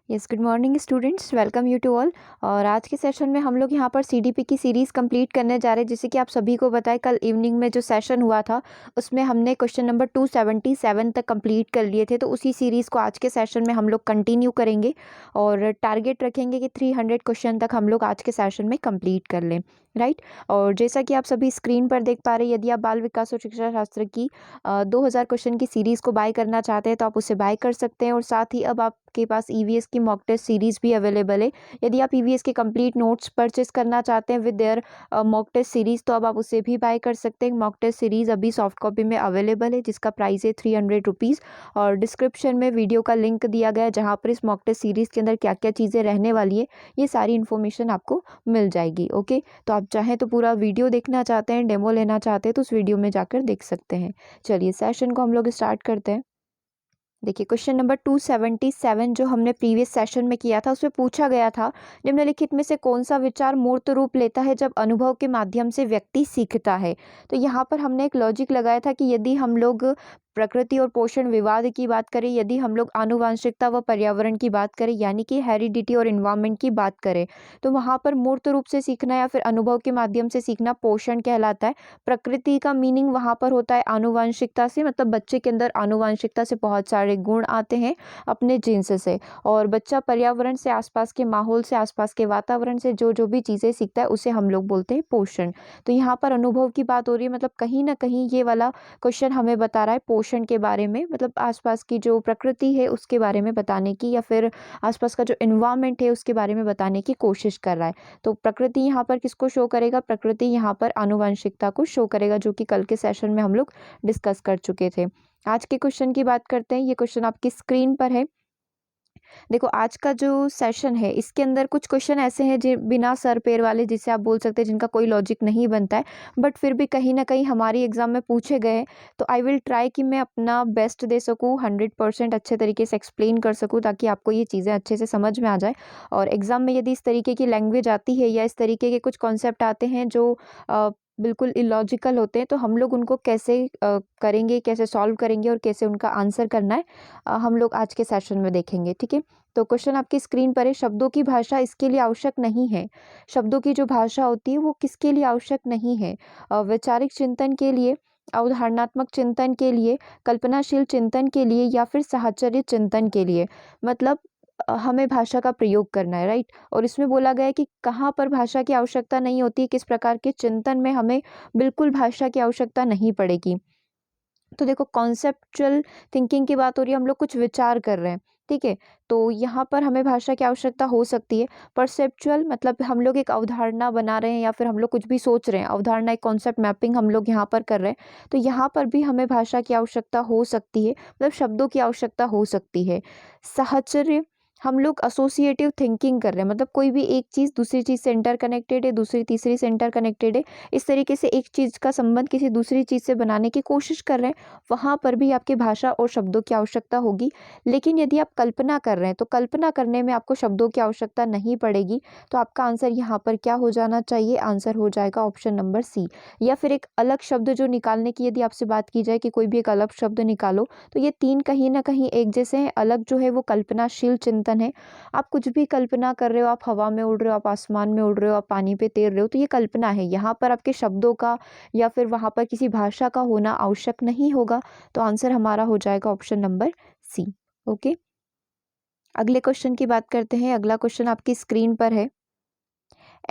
Yes, good morning students, welcome you to all. और आज के सेशन में हम लोग यहाँ पर सीडीपी की सीरीज़ कंप्लीट करने जा रहे हैं। जैसे कि आप सभी को बताएं, कल इवनिंग में जो सेशन हुआ था उसमें हमने क्वेश्चन नंबर 277 तक कंप्लीट कर लिए थे। तो उसी सीरीज़ को आज के सेशन में हम लोग कंटिन्यू करेंगे और टारगेट रखेंगे कि 300 क्वेश्चन तक हम लोग आज के सेशन में कंप्लीट कर लें, राइट। और जैसा कि आप सभी स्क्रीन पर देख पा रहे हैं, यदि आप बाल विकास और शिक्षा शास्त्र की 2000 क्वेश्चन की सीरीज़ को बाय करना चाहते हैं तो आप उसे बाय कर सकते हैं। और साथ ही अब आपके पास ईवीएस की मॉक टेस्ट सीरीज़ भी अवेलेबल है। यदि आप ईवीएस के कंप्लीट नोट्स परचेस करना चाहते हैं with their mock test series, तो अब आप उसे भी बाय कर सकते हैं। मॉक टेस्ट सीरीज़ अभी सॉफ्ट कॉपी में अवेलेबल है, जिसका प्राइस है 300 रुपीज़। और डिस्क्रिप्शन में वीडियो का लिंक दिया गया है, जहाँ पर इस मॉक टेस्ट सीरीज़ के अंदर क्या क्या चीज़ें रहने वाली है, ये सारी इन्फॉर्मेशन आपको मिल जाएगी। ओके, तो आप चाहें तो पूरा वीडियो देखना चाहते हैं, डेमो लेना चाहते हैं, तो उस वीडियो में जाकर देख सकते हैं। चलिए सेशन को हम लोग स्टार्ट करते हैं। देखिए, क्वेश्चन नंबर 277 जो हमने प्रीवियस सेशन में किया था, उसमें पूछा गया था, निम्नलिखित में से कौन सा विचार मूर्त रूप लेता है जब अनुभव के माध्यम से व्यक्ति सीखता है। तो यहाँ पर हमने एक लॉजिक लगाया था कि यदि हम लोग प्रकृति और पोषण विवाद की बात करें, यदि हम लोग आनुवांशिकता व पर्यावरण की बात करें, यानी कि हेरिडिटी और इन्वायरमेंट की बात करें, तो वहाँ पर मूर्त रूप से सीखना या फिर अनुभव के माध्यम से सीखना पोषण कहलाता है। प्रकृति का मीनिंग वहाँ पर होता है आनुवांशिकता से, मतलब बच्चे के अंदर आनुवांशिकता से बहुत सारे गुण आते हैं अपने जीन्स से। और बच्चा पर्यावरण से, आसपास के माहौल से, आसपास के वातावरण से जो जो भी चीज़ें सीखता है उसे हम लोग बोलते हैं पोषण। तो यहाँ पर अनुभव की बात हो रही है, मतलब कहीं ना कहीं ये वाला क्वेश्चन हमें बता रहा है पोषण के बारे में, मतलब आसपास की जो प्रकृति है उसके बारे में बताने की, या फिर आसपास का जो इन्वायरमेंट है उसके बारे में बताने की कोशिश कर रहा है। तो प्रकृति यहाँ पर किसको शो करेगा? प्रकृति यहाँ पर आनुवंशिकता को शो करेगा, जो कि कल के सेशन में हम लोग डिस्कस कर चुके थे। आज के क्वेश्चन की बात करते हैं। ये क्वेश्चन आपकी स्क्रीन पर है। देखो, आज का जो सेशन है इसके अंदर कुछ क्वेश्चन ऐसे हैं जो बिना सर पैर वाले, जिसे आप बोल सकते हैं जिनका कोई लॉजिक नहीं बनता है, बट फिर भी कहीं ना कहीं हमारी एग्जाम में पूछे गए हैं। तो आई विल ट्राई कि मैं अपना बेस्ट दे सकूँ, 100% अच्छे तरीके से एक्सप्लेन कर सकूँ, ताकि आपको ये चीज़ें अच्छे से समझ में आ जाए। और एग्जाम में यदि इस तरीके की लैंग्वेज आती है या इस तरीके के कुछ कॉन्सेप्ट आते हैं जो बिल्कुल इलॉजिकल होते हैं, तो हम लोग उनको कैसे करेंगे, कैसे सॉल्व करेंगे और कैसे उनका आंसर करना है, हम लोग आज के सेशन में देखेंगे। ठीक है, तो क्वेश्चन आपकी स्क्रीन पर है। शब्दों की भाषा इसके लिए आवश्यक नहीं है। शब्दों की जो भाषा होती है वो किसके लिए आवश्यक नहीं है? वैचारिक चिंतन के लिए, अवधारणात्मक चिंतन के लिए, कल्पनाशील चिंतन के लिए, या फिर साहचर्य चिंतन के लिए। मतलब हमें भाषा का प्रयोग करना है, राइट। और इसमें बोला गया है कि कहाँ पर भाषा की आवश्यकता नहीं होती है, किस प्रकार के चिंतन में हमें बिल्कुल भाषा की आवश्यकता नहीं पड़ेगी। तो देखो, कॉन्सेप्चुअल थिंकिंग की बात हो रही है, हम लोग कुछ विचार कर रहे हैं, ठीक है। तो यहाँ पर हमें भाषा की आवश्यकता हो सकती है। परसेप्चुअल मतलब हम लोग एक अवधारणा बना रहे हैं या फिर हम लोग कुछ भी सोच रहे हैं, अवधारणा, एक कॉन्सेप्ट मैपिंग हम लोग यहाँ पर कर रहे हैं, तो यहाँ पर भी हमें भाषा की आवश्यकता हो सकती है, मतलब शब्दों की आवश्यकता हो सकती है। साहचर्य, हम लोग एसोसिएटिव थिंकिंग कर रहे हैं, मतलब कोई भी एक चीज़ दूसरी चीज़ से इंटर कनेक्टेड है, दूसरी तीसरी से इंटर कनेक्टेड है, इस तरीके से एक चीज़ का संबंध किसी दूसरी चीज़ से बनाने की कोशिश कर रहे हैं, वहाँ पर भी आपकी भाषा और शब्दों की आवश्यकता होगी। लेकिन यदि आप कल्पना कर रहे हैं तो कल्पना करने में आपको शब्दों की आवश्यकता नहीं पड़ेगी। तो आपका आंसर यहाँ पर क्या हो जाना चाहिए? आंसर हो जाएगा ऑप्शन नंबर सी। या फिर एक अलग शब्द जो निकालने की यदि आपसे बात की जाए कि कोई भी एक अलग शब्द निकालो, तो ये तीन कहीं ना कहीं एक जैसे हैं। अलग जो है वो कल्पनाशील चिंतन है। आप कुछ भी कल्पना कर रहे हो, आप हवा में उड़ रहे हो, आप आसमान में उड़ रहे हो, आप पानी पे तैर रहे हो, तो ये कल्पना है। यहाँ पर आपके शब्दों का या फिर वहाँ पर किसी भाषा का होना आवश्यक नहीं होगा। तो आंसर हमारा हो जाएगा ऑप्शन नंबर सी। ओके, अगले क्वेश्चन की बात करते हैं। अगला क्वेश्चन आपकी स्क्रीन पर है।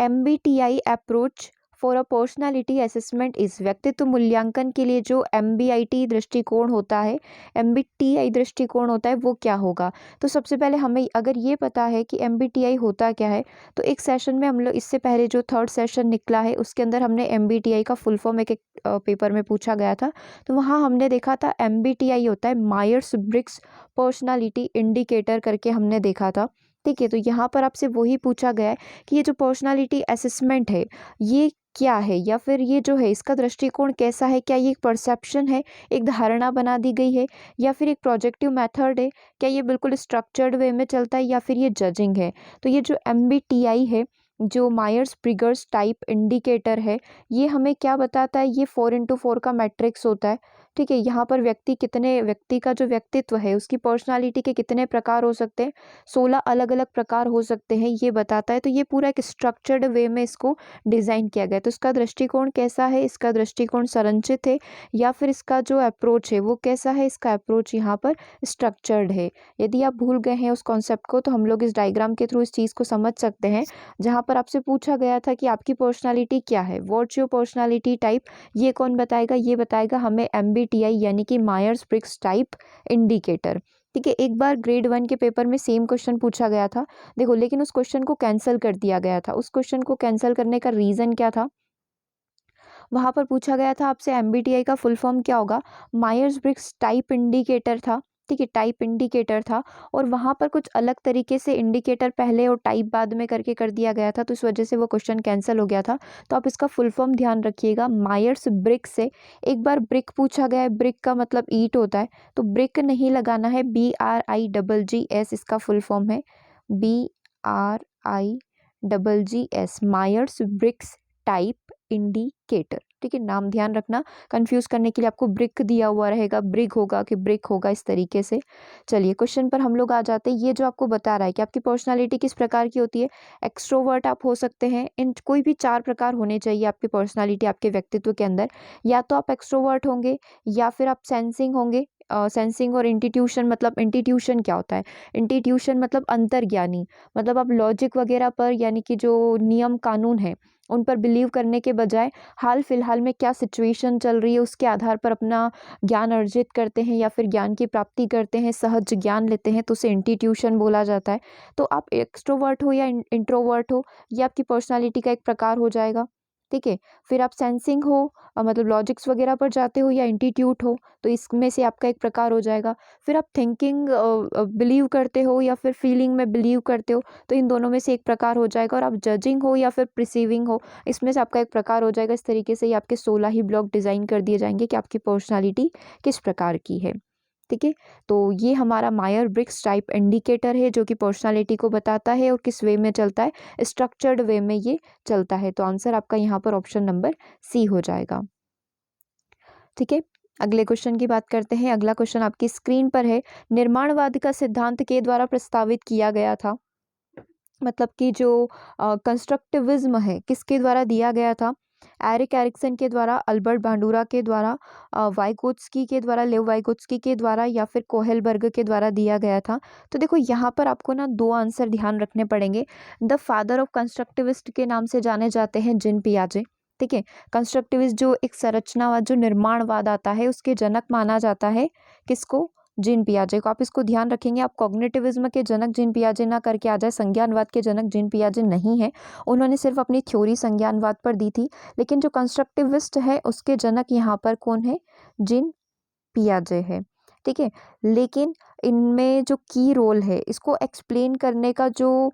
MBTI approach for a personality assessment is, व्यक्तित्व मूल्यांकन के लिए जो MBIT दृष्टिकोण होता है, MBTI दृष्टिकोण होता है, वो क्या होगा? तो सबसे पहले हमें अगर ये पता है कि MBTI होता क्या है, तो एक सेशन में हम लोग, इससे पहले जो थर्ड सेशन निकला है उसके अंदर हमने MBTI का फुल फॉर्म एक पेपर में पूछा गया था। तो वहाँ हमने देखा था MBTI होता है मायर्स ब्रिग्स पर्सनालिटी इंडिकेटर करके हमने देखा था। ठीक है, तो यहाँ पर आपसे वही पूछा गया है कि ये जो पर्सनालिटी असेसमेंट है ये क्या है, या फिर ये जो है इसका दृष्टिकोण कैसा है? क्या ये एक परसेप्शन है, एक धारणा बना दी गई है, या फिर एक प्रोजेक्टिव मेथड है? क्या ये बिल्कुल स्ट्रक्चर्ड वे में चलता है, या फिर ये जजिंग है? तो ये जो MBTI है, जो मायर्स ब्रिगर्स टाइप इंडिकेटर है, ये हमें क्या बताता है? ये 4x4 का मैट्रिक्स होता है। ठीक है, यहाँ पर व्यक्ति का जो व्यक्तित्व है उसकी पर्सनालिटी के कितने प्रकार हो सकते हैं, 16 अलग अलग प्रकार हो सकते हैं, ये बताता है। तो ये पूरा एक स्ट्रक्चर्ड वे में इसको डिज़ाइन किया गया है। तो इसका दृष्टिकोण कैसा है, इसका दृष्टिकोण संरचित है या फिर इसका जो अप्रोच है वो कैसा है, इसका अप्रोच यहाँ पर स्ट्रक्चर्ड है। यदि आप भूल गए हैं उस कॉन्सेप्ट को तो हम लोग इस डायग्राम के थ्रू इस चीज़ को समझ सकते हैं, जहाँ पर आपसे पूछा गया था कि आपकी पर्सनालिटी क्या है, व्हाट्स योर पर्सनालिटी टाइप। ये कौन बताएगा, ये बताएगा हमें MBTI यानी कि मायर्स ब्रिग्स टाइप इंडिकेटर। ठीक है, एक बार ग्रेड 1 के पेपर में सेम क्वेश्चन पूछा गया था, देखो, लेकिन उस क्वेश्चन को कैंसिल कर दिया गया था। उस क्वेश्चन को कैंसिल करने का रीज़न क्या था, वहाँ पर पूछा गया था आपसे MBTI का फुल फॉर्म क्या होगा, मायर्स ब्रिग्स टाइप इंडिकेटर था। ठीक है, टाइप इंडिकेटर था और वहाँ पर कुछ अलग तरीके से इंडिकेटर पहले और टाइप बाद में करके कर दिया गया था, तो इस वजह से वो क्वेश्चन कैंसिल हो गया था। तो आप इसका फुल फॉर्म ध्यान रखिएगा, मायर्स ब्रिक से। एक बार ब्रिक पूछा गया है, ब्रिक का मतलब ईंट होता है, तो ब्रिक नहीं लगाना है, BRIGGS इसका फुल फॉर्म है, BRIGGS, Myers Briggs type indicator. ठीक है, नाम ध्यान रखना, कंफ्यूज करने के लिए आपको ब्रिक दिया हुआ रहेगा, ब्रिक होगा कि ब्रिक होगा, इस तरीके से। चलिए क्वेश्चन पर हम लोग आ जाते हैं। ये जो आपको बता रहा है कि आपकी पर्सनालिटी किस प्रकार की होती है, एक्सट्रोवर्ट आप हो सकते हैं। इन कोई भी 4 प्रकार होने चाहिए आपकी पर्सनालिटी, आपके व्यक्तित्व के अंदर। या तो आप एक्सट्रोवर्ट होंगे या फिर आप सेंसिंग होंगे। सेंसिंग और इंटीट्यूशन, मतलब इंटीट्यूशन क्या होता है, इंटीट्यूशन मतलब अंतर्ज्ञानी, मतलब आप लॉजिक वगैरह पर यानी कि जो नियम कानून है उन पर बिलीव करने के बजाय हाल फिलहाल में क्या सिचुएशन चल रही है उसके आधार पर अपना ज्ञान अर्जित करते हैं या फिर ज्ञान की प्राप्ति करते हैं, सहज ज्ञान लेते हैं, तो उसे इंस्टीट्यूशन बोला जाता है। तो आप एक्सट्रोवर्ट हो या इंट्रोवर्ट हो, ये आपकी पर्सनालिटी का एक प्रकार हो जाएगा। ठीक है, फिर आप सेंसिंग हो, मतलब लॉजिक्स वगैरह पर जाते हो, या इंस्टीट्यूट हो, तो इसमें से आपका एक प्रकार हो जाएगा। फिर आप थिंकिंग बिलीव करते हो या फिर फीलिंग में बिलीव करते हो, तो इन दोनों में से एक प्रकार हो जाएगा। और आप जजिंग हो या फिर प्रिसीविंग हो, इसमें से आपका एक प्रकार हो जाएगा। इस तरीके से ये आपके 16 ही ब्लॉक डिज़ाइन कर दिए जाएंगे कि आपकी पर्सनालिटी किस प्रकार की है। ठीक है, तो ये हमारा मायर ब्रिक्स टाइप इंडिकेटर है जो कि पर्सनालिटी को बताता है और किस वे में चलता है, स्ट्रक्चर्ड वे में ये चलता है। तो आंसर आपका यहाँ पर ऑप्शन नंबर सी हो जाएगा। ठीक है, अगले क्वेश्चन की बात करते हैं। अगला क्वेश्चन आपकी स्क्रीन पर है, निर्माणवाद का सिद्धांत के द्वारा प्रस्तावित किया गया था, मतलब कि जो कंस्ट्रक्टिविज्म है किसके द्वारा दिया गया था, एरिक एरिक्सन के द्वारा, अल्बर्ट बांडुरा के द्वारा, वाइगोत्स्की के द्वारा, लेव वाइगोत्स्की के द्वारा, या फिर कोहेलबर्ग के द्वारा दिया गया था। तो देखो यहाँ पर आपको ना 2 आंसर ध्यान रखने पड़ेंगे। द फादर ऑफ कंस्ट्रक्टिविस्ट के नाम से जाने जाते हैं जीन पियाजे। ठीक है, कंस्ट्रक्टिविस्ट जो एक संरचनावाद, जो निर्माणवाद आता है, उसके जनक माना जाता है किसको, जीन पियाजे को। आप इसको ध्यान रखेंगे, आप कॉग्निटिविज्म के जनक जीन पियाजे ना करके आ जाए, संज्ञानवाद के जनक जीन पियाजे नहीं है, उन्होंने सिर्फ अपनी थ्योरी संज्ञानवाद पर दी थी। लेकिन जो कंस्ट्रक्टिविस्ट है उसके जनक यहाँ पर कौन है, जीन पियाजे है। ठीक है, लेकिन इनमें जो की रोल है, इसको एक्सप्लेन करने का जो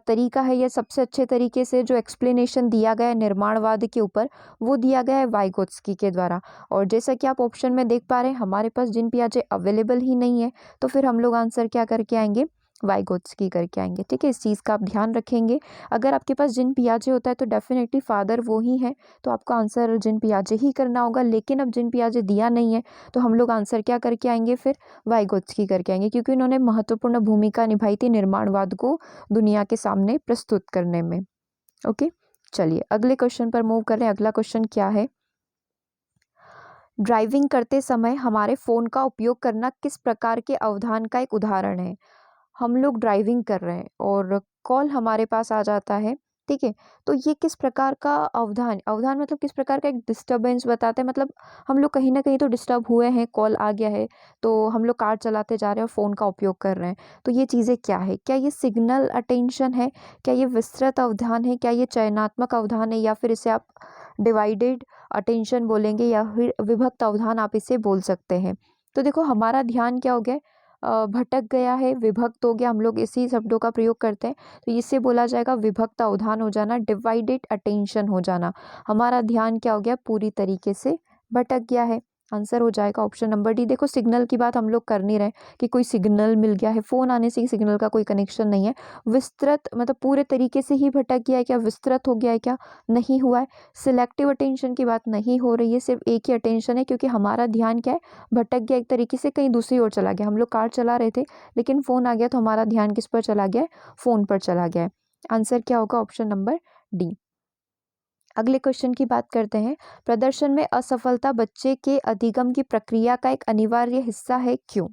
तरीका है, या सबसे अच्छे तरीके से जो एक्सप्लेनेशन दिया गया है निर्माणवाद के ऊपर, वो दिया गया है वाइगोत्स्की के द्वारा। और जैसा कि आप ऑप्शन में देख पा रहे हैं, हमारे पास जीन पियाजे अवेलेबल ही नहीं है, तो फिर हम लोग आंसर क्या करके आएंगे, वाइगोत्स्की करके आएंगे। ठीक है, इस चीज़ का आप ध्यान रखेंगे। अगर आपके पास जीन पियाजे होता है तो डेफिनेटली फादर वो ही है, तो आपको आंसर जीन पियाजे ही करना होगा। लेकिन अब जीन पियाजे दिया नहीं है, तो हम लोग आंसर क्या करके आएंगे, फिर वाइगोत्स्की करके आएंगे, क्योंकि उन्होंने महत्वपूर्ण भूमिका निभाई थी निर्माणवाद को दुनिया के सामने प्रस्तुत करने में। ओके, चलिए अगले क्वेश्चन पर मूव कर रहे हैं। अगला क्वेश्चन क्या है, ड्राइविंग करते समय हमारे फ़ोन का उपयोग करना किस प्रकार के अवधान का एक उदाहरण है। हम लोग ड्राइविंग कर रहे हैं और कॉल हमारे पास आ जाता है। ठीक है, तो ये किस प्रकार का अवधान, अवधान मतलब किस प्रकार का एक डिस्टर्बेंस बताते हैं, मतलब हम लोग कहीं ना कहीं तो डिस्टर्ब हुए हैं, कॉल आ गया है, तो हम लोग कार चलाते जा रहे हैं और फ़ोन का उपयोग कर रहे हैं। तो ये चीज़ें क्या है, क्या ये सिग्नल अटेंशन है, क्या ये विस्तृत अवधान है, क्या ये चयनात्मक अवधान है, या फिर इसे आप डिवाइडेड अटेंशन बोलेंगे, या फिर विभक्त अवधान आप इसे बोल सकते हैं। तो देखो हमारा ध्यान क्या हो गया, भटक गया है, विभक्त हो गया, हम लोग इसी शब्दों का प्रयोग करते हैं, तो इससे बोला जाएगा विभक्त अवधान हो जाना, डिवाइडेड अटेंशन हो जाना। हमारा ध्यान क्या हो गया, पूरी तरीके से भटक गया है। आंसर हो जाएगा ऑप्शन नंबर डी। देखो सिग्नल की बात हम लोग कर नहीं रहे कि कोई सिग्नल मिल गया है, फ़ोन आने से सिग्नल का कोई कनेक्शन नहीं है। विस्तृत मतलब पूरे तरीके से ही भटक गया है क्या, विस्तृत हो गया है क्या, नहीं हुआ है। सिलेक्टिव अटेंशन की बात नहीं हो रही है, सिर्फ एक ही अटेंशन है क्योंकि हमारा ध्यान क्या है, भटक गया एक तरीके से, कहीं दूसरी ओर चला गया। हम लोग कार चला रहे थे लेकिन फ़ोन आ गया तो हमारा ध्यान किस पर चला गया है, फ़ोन पर चला गया है। आंसर क्या होगा, ऑप्शन नंबर डी। अगले क्वेश्चन की बात करते हैं। प्रदर्शन में असफलता बच्चे के अधिगम की प्रक्रिया का एक अनिवार्य हिस्सा है, क्यों?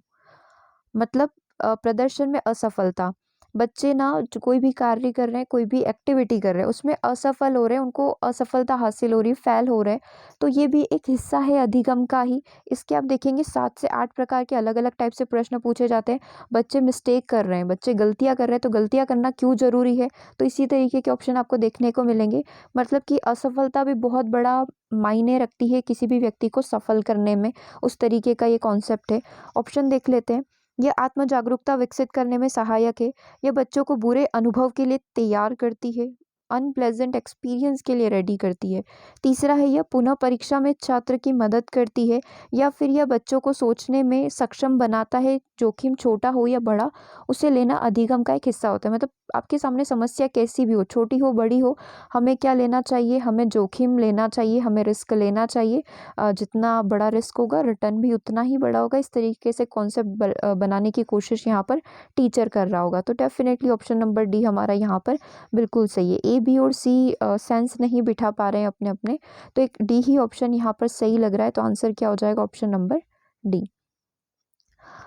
मतलब प्रदर्शन में असफलता, बच्चे ना जो कोई भी कार्य कर रहे हैं, कोई भी एक्टिविटी कर रहे हैं, उसमें असफल हो रहे हैं, उनको असफलता हासिल हो रही है, फेल हो रहे हैं, तो ये भी एक हिस्सा है अधिगम का ही। इसके आप देखेंगे 7 से 8 प्रकार के अलग अलग टाइप से प्रश्न पूछे जाते हैं। बच्चे मिस्टेक कर रहे हैं, बच्चे गलतियां कर रहे हैं, तो गलतियां करना क्यों जरूरी है, तो इसी तरीके के ऑप्शन आपको देखने को मिलेंगे। मतलब कि असफलता भी बहुत बड़ा मायने रखती है किसी भी व्यक्ति को सफल करने में, उस तरीके का ये कॉन्सेप्ट है। ऑप्शन देख लेते हैं। यह आत्म जागरूकता विकसित करने में सहायक है, यह बच्चों को बुरे अनुभव के लिए तैयार करती है, अनप्लेजेंट एक्सपीरियंस के लिए रेडी करती है। तीसरा है यह पुनः परीक्षा में छात्र की मदद करती है, या फिर यह बच्चों को सोचने में सक्षम बनाता है, जोखिम छोटा हो या बड़ा उसे लेना अधिगम का एक हिस्सा होता है। मतलब आपके सामने समस्या कैसी भी हो, छोटी हो बड़ी हो, हमें क्या लेना चाहिए, हमें जोखिम लेना चाहिए, हमें रिस्क लेना चाहिए। जितना बड़ा रिस्क होगा रिटर्न भी उतना ही बड़ा होगा। इस तरीके से कॉन्सेप्ट बनाने की कोशिश यहाँ पर टीचर कर रहा होगा। तो डेफिनेटली ऑप्शन नंबर डी हमारा यहाँ पर बिल्कुल सही है। ए बी और सी सेंस नहीं बिठा पा रहे हैं अपने अपने, तो एक डी ही ऑप्शन यहाँ पर सही लग रहा है। तो आंसर क्या हो जाएगा, ऑप्शन नंबर डी।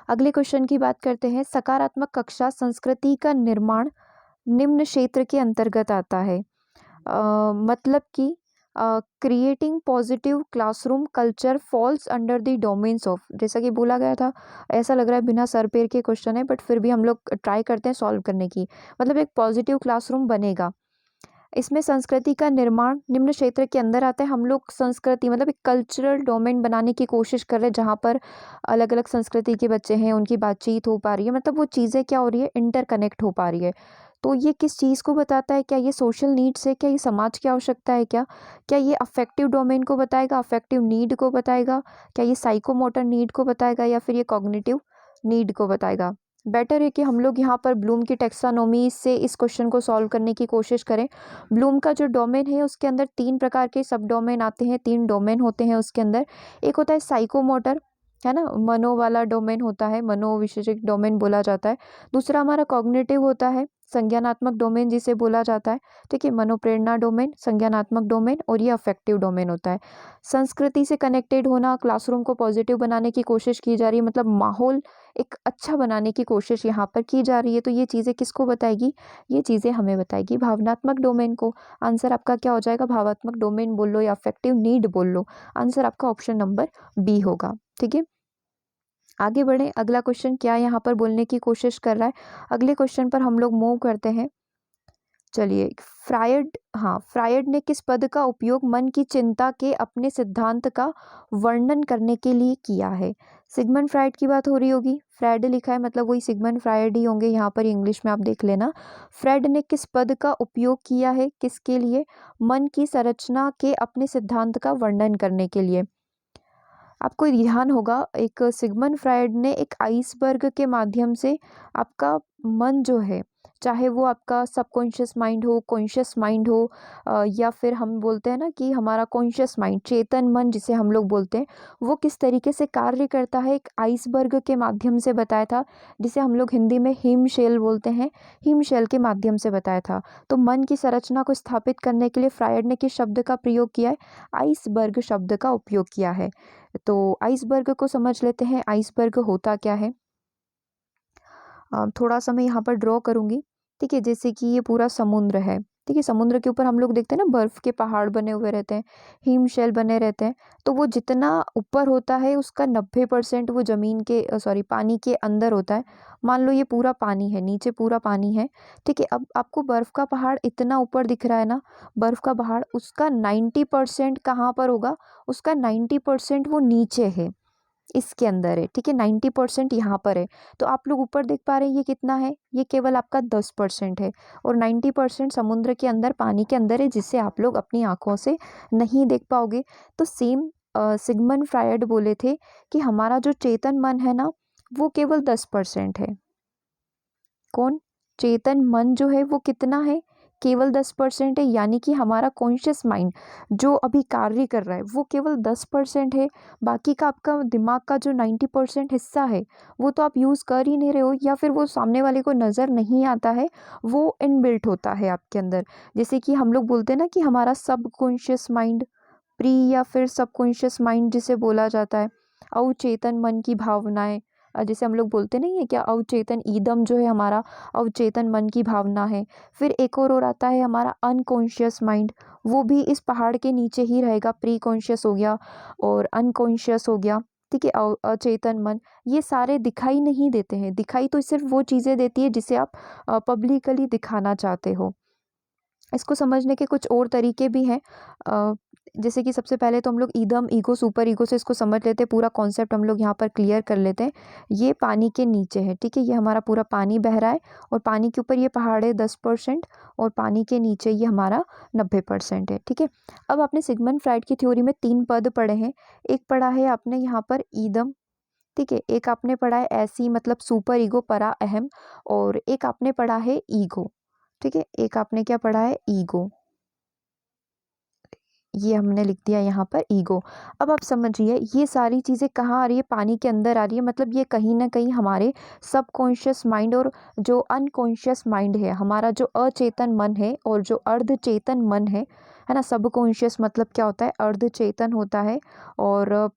अगले क्वेश्चन की बात करते हैं। सकारात्मक कक्षा संस्कृति का निर्माण निम्न क्षेत्र के अंतर्गत आता है। मतलब कि creating positive classroom culture falls under the domains of, जैसा कि बोला गया था। ऐसा लग रहा है बिना सर पैर के क्वेश्चन है, बट फिर भी हम लोग ट्राई करते हैं सॉल्व करने की। मतलब एक पॉजिटिव क्लासरूम बनेगा, इसमें संस्कृति का निर्माण निम्न क्षेत्र के अंदर आता है। हम लोग संस्कृति मतलब एक कल्चरल डोमेन बनाने की कोशिश कर रहे हैं, जहाँ पर अलग अलग संस्कृति के बच्चे हैं, उनकी बातचीत हो पा रही है, मतलब वो चीज़ें क्या हो रही है, इंटरकनेक्ट हो पा रही है। तो ये किस चीज़ को बताता है, क्या ये सोशल नीड्स है, क्या ये समाज की आवश्यकता है, क्या क्या ये अफेक्टिव डोमेन को बताएगा, अफेक्टिव नीड को बताएगा, क्या ये साइकोमोटर नीड को बताएगा, या फिर ये कॉग्निटिव नीड को बताएगा? बेटर है कि हम लोग यहाँ पर ब्लूम की टेक्सानोमी से इस क्वेश्चन को सॉल्व करने की कोशिश करें। ब्लूम का जो डोमेन है उसके अंदर 3 प्रकार के सब डोमेन आते हैं, 3 डोमेन होते हैं उसके अंदर। एक होता है साइकोमोटर, है ना, मनो वाला डोमेन होता है, मनोविषयक डोमेन बोला जाता है। दूसरा हमारा कॉग्निटिव होता है, संज्ञानात्मक डोमेन जिसे बोला जाता है। ठीक है, मनोप्रेरणा डोमेन, संज्ञानात्मक डोमेन, और ये अफेक्टिव डोमेन होता है। संस्कृति से कनेक्टेड होना, क्लासरूम को पॉजिटिव बनाने की कोशिश की जा रही है, मतलब माहौल एक अच्छा बनाने की कोशिश यहाँ पर की जा रही है। तो ये चीज़ें किसको बताएगी, ये चीज़ें हमें बताएगी भावनात्मक डोमेन को। आंसर आपका क्या हो जाएगा, भावात्मक डोमेन बोल लो या अफेक्टिव नीड बोल लो, आंसर आपका ऑप्शन नंबर बी होगा। ठीक है, आगे बढ़े। अगला क्वेश्चन क्या यहाँ पर बोलने की कोशिश कर रहा है, अगले क्वेश्चन पर हम लोग मूव करते हैं। चलिए, फ्रायड, हाँ, फ्रायड ने किस पद का उपयोग मन की चिंता के अपने सिद्धांत का वर्णन करने के लिए किया है? सिगमंड फ्रायड की बात हो रही होगी, फ्रायड लिखा है मतलब वही सिगमंड फ्रायड ही होंगे, यहाँ पर इंग्लिश में आप देख लेना। फ्रायड ने किस पद का उपयोग किया है, किसके लिए? मन की संरचना के अपने सिद्धांत का वर्णन करने के लिए। आपको ध्यान होगा, एक सिगमंड फ्रायड ने एक आइसबर्ग के माध्यम से आपका मन जो है, चाहे वो आपका सबकॉन्शियस माइंड हो, कॉन्शियस माइंड हो, या फिर हम बोलते हैं ना कि हमारा कॉन्शियस माइंड, चेतन मन जिसे हम लोग बोलते हैं, वो किस तरीके से कार्य करता है, एक आइसबर्ग के माध्यम से बताया था, जिसे हम लोग हिंदी में हिमशैल बोलते हैं, हिमशैल के माध्यम से बताया था। तो मन की संरचना को स्थापित करने के लिए फ्रायड ने किस शब्द का प्रयोग किया है? आइसबर्ग शब्द का उपयोग किया है। तो आइसबर्ग को समझ लेते हैं, आइसबर्ग होता क्या है। थोड़ा सा मैं यहाँ पर ड्रॉ करूँगी। ठीक है, जैसे कि ये पूरा समुद्र है। ठीक है, समुद्र के ऊपर हम लोग देखते हैं ना बर्फ के पहाड़ बने हुए रहते हैं, हिमशैल बने रहते हैं। तो वो जितना ऊपर होता है उसका 90% वो जमीन के सॉरी पानी के अंदर होता है। मान लो ये पूरा पानी है, नीचे पूरा पानी है। ठीक है, अब आपको बर्फ का पहाड़ इतना ऊपर दिख रहा है ना, बर्फ का पहाड़, उसका 90% कहाँ पर होगा, उसका 90% वो नीचे है, इसके अंदर है। ठीक है, 90% यहाँ पर है। तो आप लोग ऊपर देख पा रहे हैं ये कितना है, ये केवल आपका 10% है, और 90% समुद्र के अंदर, पानी के अंदर है, जिसे आप लोग अपनी आंखों से नहीं देख पाओगे। तो सेम सिगमंड फ्रायड बोले थे कि हमारा जो चेतन मन है ना वो केवल 10% है। कौन? चेतन मन जो है वो कितना है? केवल 10% है, यानी कि हमारा कॉन्शियस माइंड जो अभी कार्य कर रहा है वो केवल 10% है। बाकी का आपका दिमाग का जो 90% हिस्सा है वो तो आप यूज़ कर ही नहीं रहे हो, या फिर वो सामने वाले को नज़र नहीं आता है, वो इनबिल्ट होता है आपके अंदर। जैसे कि हम लोग बोलते हैं ना कि हमारा सबकॉन्शियस माइंड, प्री या फिर सबकॉन्शियस माइंड जिसे बोला जाता है, अवचेतन मन की भावनाएं, जैसे हम लोग बोलते नहीं है क्या, अवचेतन ईदम जो है हमारा अवचेतन मन की भावना है। फिर एक और आता है हमारा अनकॉन्शियस माइंड, वो भी इस पहाड़ के नीचे ही रहेगा, प्री कॉन्शियस हो गया और अनकॉन्शियस हो गया। ठीक है, अचेतन मन, ये सारे दिखाई नहीं देते हैं। दिखाई तो सिर्फ वो चीज़ें देती है जिसे आप पब्लिकली दिखाना चाहते हो। इसको समझने के कुछ और तरीके भी हैं। जैसे कि सबसे पहले तो हम लोग ईदम, ईगो, सुपर ईगो से इसको समझ लेते हैं। पूरा कॉन्सेप्ट हम लोग यहाँ पर क्लियर कर लेते हैं। ये पानी के नीचे है, ठीक है, ये हमारा पूरा पानी बह रहा है और पानी के ऊपर ये पहाड़ है 10% और पानी के नीचे ये हमारा 90% है। ठीक है, अब आपने सिगमंड फ्राइड की थ्योरी में 3 पद पढ़े हैं। एक पढ़ा है आपने यहाँ पर ईदम, ठीक है, एक आपने पढ़ा है ऐसी मतलब सुपर ईगो, परा अहम, और एक आपने पढ़ा है ईगो। ठीक है, एक आपने क्या पढ़ा है? ईगो। ये हमने लिख दिया यहाँ पर ईगो। अब आप समझिए ये सारी चीज़ें कहाँ आ रही है? पानी के अंदर आ रही है। मतलब ये कहीं ना कहीं हमारे सबकॉन्शियस माइंड और जो अनकॉन्शियस माइंड है, हमारा जो अचेतन मन है और जो अर्धचेतन मन है ना। सबकॉन्शियस मतलब क्या होता है? अर्धचेतन होता है, और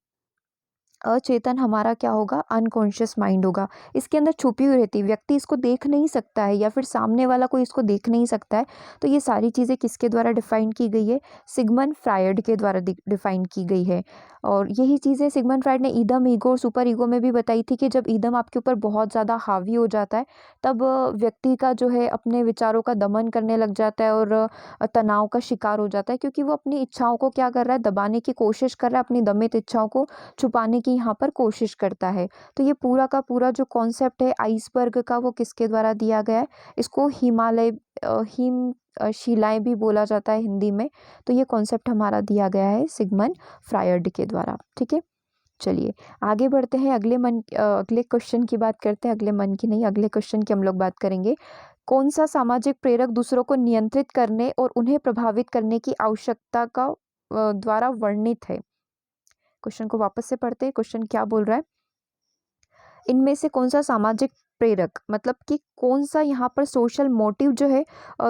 अचेतन हमारा क्या होगा? अनकॉन्शियस माइंड होगा। इसके अंदर छुपी हुई रहती है, व्यक्ति इसको देख नहीं सकता है या फिर सामने वाला कोई इसको देख नहीं सकता है। तो ये सारी चीज़ें किसके द्वारा डिफाइन की गई है? सिगमंड फ्रायड के द्वारा डिफाइन की गई है। और यही चीज़ें सिगमंड फ्रायड ने ईदम, ईगो और सुपर ईगो में भी बताई थी कि जब ईदम आपके ऊपर बहुत ज़्यादा हावी हो जाता है तब व्यक्ति का जो है अपने विचारों का दमन करने लग जाता है और तनाव का शिकार हो जाता है, क्योंकि वो अपनी इच्छाओं को क्या कर रहा है? दबाने की कोशिश कर रहा है, अपनी दमित इच्छाओं को छुपाने की यहाँ पर कोशिश करता है। तो ये पूरा का पूरा जो कॉन्सेप्ट है आइसबर्ग का, वो किसके द्वारा दिया गया है? इसको हिमालय हिम शिलाएं भी बोला जाता है हिंदी में। तो ये कॉन्सेप्ट हमारा दिया गया है सिगमंड फ्रायड के द्वारा। ठीक है, चलिए आगे बढ़ते हैं। अगले क्वेश्चन की बात करते हैं। अगले मन की नहीं, अगले क्वेश्चन की हम लोग बात करेंगे। कौन सा सामाजिक प्रेरक दूसरों को नियंत्रित करने और उन्हें प्रभावित करने की आवश्यकता का द्वारा वर्णित है? क्वेश्चन को वापस से पढ़ते हैं। क्वेश्चन क्या बोल रहा है? इनमें से कौन सा सामाजिक प्रेरक, मतलब कि कौन सा यहाँ पर सोशल मोटिव जो है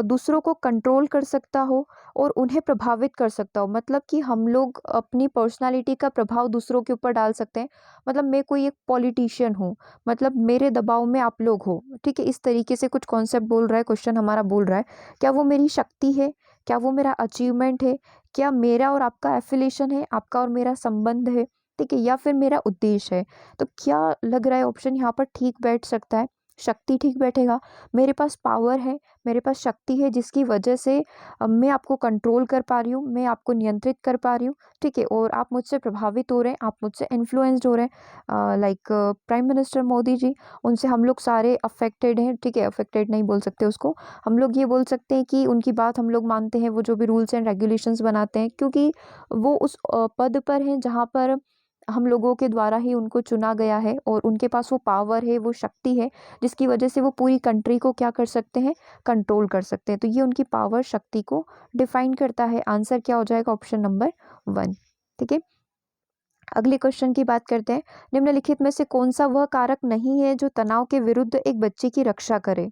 दूसरों को कंट्रोल कर सकता हो और उन्हें प्रभावित कर सकता हो। मतलब कि हम लोग अपनी पर्सनालिटी का प्रभाव दूसरों के ऊपर डाल सकते हैं। मतलब मैं कोई एक पॉलिटिशियन हूँ, मतलब मेरे दबाव में आप लोग हो, ठीक है, इस तरीके से कुछ कॉन्सेप्ट बोल रहा है क्वेश्चन हमारा। बोल रहा है क्या वो मेरी शक्ति है? क्या वो मेरा अचीवमेंट है? क्या मेरा और आपका एफिलिएशन है? आपका और मेरा संबंध है? ठीक है, या फिर मेरा उद्देश्य है? तो क्या लग रहा है ऑप्शन यहाँ पर ठीक बैठ सकता है? शक्ति ठीक बैठेगा। मेरे पास पावर है, मेरे पास शक्ति है जिसकी वजह से मैं आपको कंट्रोल कर पा रही हूँ, मैं आपको नियंत्रित कर पा रही हूँ। ठीक है, और आप मुझसे प्रभावित हो रहे हैं, आप मुझसे इन्फ्लुएंस्ड हो रहे हैं। Like prime minister Modi ji, उनसे हम लोग सारे अफेक्टेड हैं। ठीक है, अफेक्टेड नहीं बोल सकते उसको, हम लोग ये बोल सकते हैं कि उनकी बात हम लोग मानते हैं। वो जो भी रूल्स एंड रेगुलेशंस बनाते हैं, क्योंकि वो उस पद पर हैं जहाँ पर हम लोगों के द्वारा ही उनको चुना गया है और उनके पास वो पावर है, वो शक्ति है जिसकी वजह से वो पूरी कंट्री को क्या कर सकते हैं? कंट्रोल कर सकते हैं। तो ये उनकी पावर, शक्ति को डिफाइन करता है। आंसर क्या हो जाएगा? Option number 1। ठीक है, अगले क्वेश्चन की बात करते हैं। निम्नलिखित में से कौन सा वह कारक नहीं है जो तनाव के विरुद्ध एक बच्चे की रक्षा करे?